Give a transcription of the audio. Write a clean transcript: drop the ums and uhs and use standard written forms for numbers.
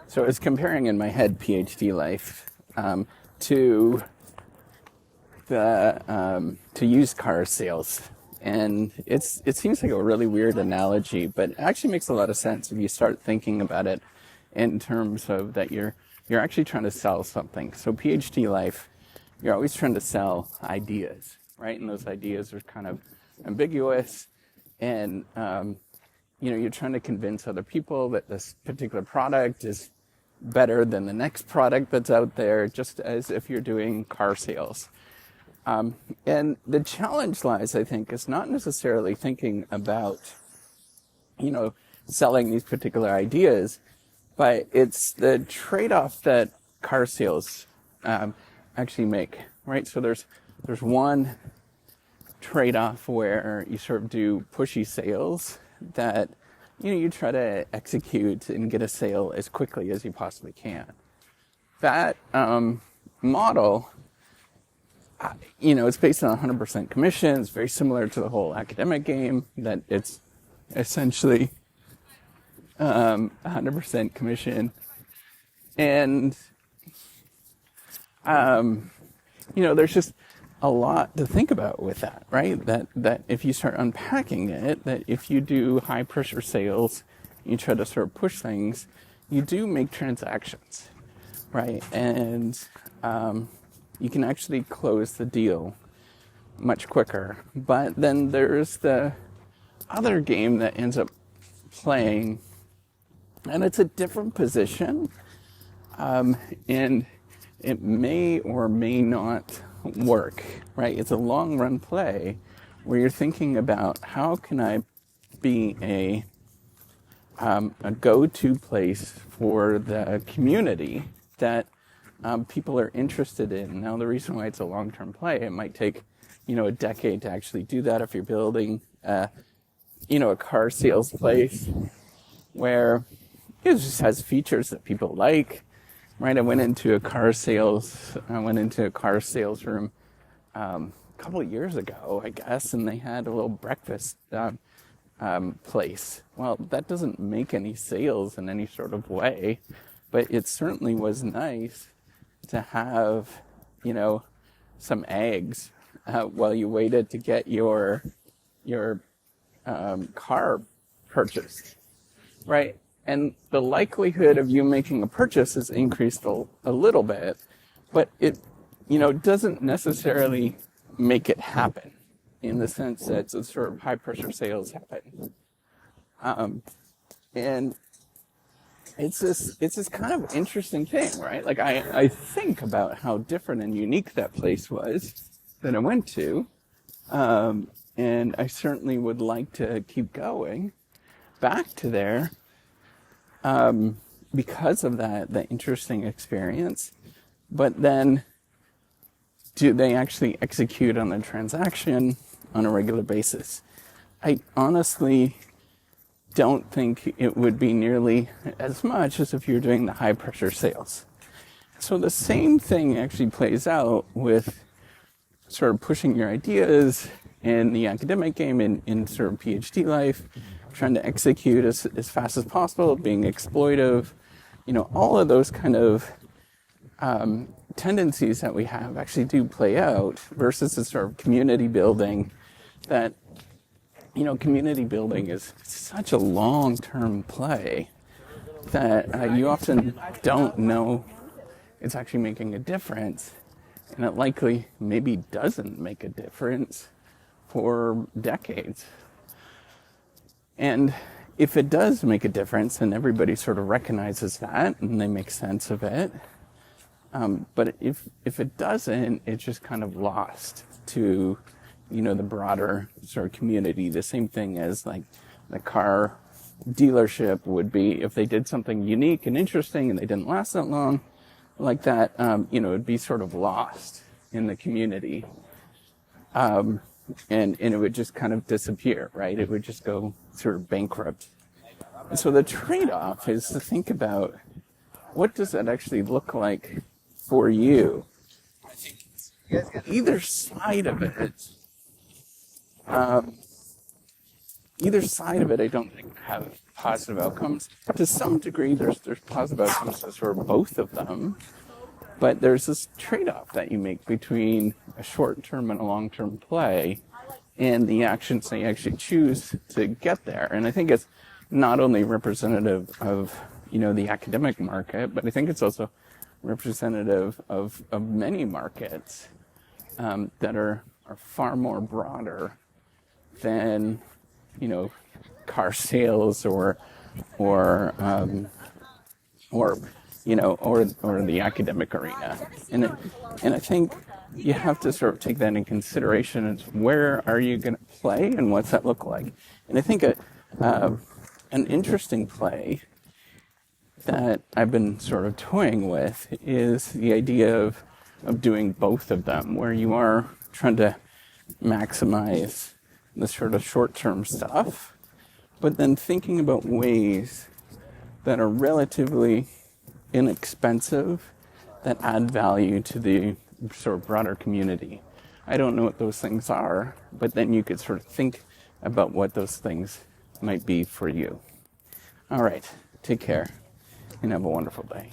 So I was comparing in my head PhD life to to used car sales, and it seems like a really weird analogy, but it actually makes a lot of sense if you start thinking about it in terms of that you're actually trying to sell something. So PhD life, you're always trying to sell ideas, right? And those ideas are kind of ambiguous, and you're trying to convince other people that this particular product is better than the next product that's out there, just as if you're doing car sales. And the challenge lies, I think, is not necessarily thinking about, selling these particular ideas, but it's the trade-off that car sales actually make, right? So there's one trade-off where you sort of do pushy sales that you try to execute and get a sale as quickly as you possibly can. That model, it's based on 100% commission. It's very similar to the whole academic game, that it's essentially 100% commission. And, there's just a lot to think about with that, right? That if you start unpacking it, that if you do high pressure sales, you try to sort of push things, you do make transactions, right? And you can actually close the deal much quicker. But then there's the other game that ends up playing, and it's a different position, and it may or may not work, right? It's a long run play where you're thinking about how can I be a go-to place for the community that people are interested in. Now, the reason why it's a long-term play, it might take, a decade to actually do that if you're building, a car sales place where it just has features that people like, right? I went into a car sales room a couple of years ago, I guess, and they had a little breakfast place. Well, that doesn't make any sales in any sort of way, but it certainly was nice to have, some eggs while you waited to get your car purchased, right? And the likelihood of you making a purchase is increased a little bit, but it, doesn't necessarily make it happen in the sense that it's sort of high pressure sales happen. And it's this kind of interesting thing, right? Like I think about how different and unique that place was that I went to. And I certainly would like to keep going back to there, because of that interesting experience. But then, do they actually execute on the transaction on a regular basis? I honestly don't think it would be nearly as much as if you're doing the high pressure sales. So the same thing actually plays out with sort of pushing your ideas in the academic game, in sort of PhD life, trying to execute as fast as possible, being exploitive, all of those kind of tendencies that we have actually do play out versus the sort of community building that, community building is such a long-term play that you often don't know it's actually making a difference, and it likely maybe doesn't make a difference for decades. And if it does make a difference, and everybody sort of recognizes that and they make sense of it, but if it doesn't, it's just kind of lost to, the broader sort of community. The same thing as like the car dealership would be if they did something unique and interesting and they didn't last that long, like that, it'd be sort of lost in the community. And it would just kind of disappear, right? It would just go sort of bankrupt. And so the trade-off is to think about, what does that actually look like for you? Either side of it either side of it, I don't think have positive outcomes. To some degree, there's positive outcomes for both of them, but there's this trade-off that you make between a short-term and a long-term play, and the actions that you actually choose to get there. And I think it's not only representative of the academic market, but I think it's also representative of many markets that are far more broader than car sales or the academic arena. And I think you have to sort of take that in consideration. It's where are you going to play and what's that look like? And I think an interesting play that I've been sort of toying with is the idea of doing both of them, where you are trying to maximize the sort of short-term stuff, but then thinking about ways that are relatively inexpensive that add value to the sort of broader community. I don't know what those things are, but then you could sort of think about what those things might be for you. All right, take care and have a wonderful day.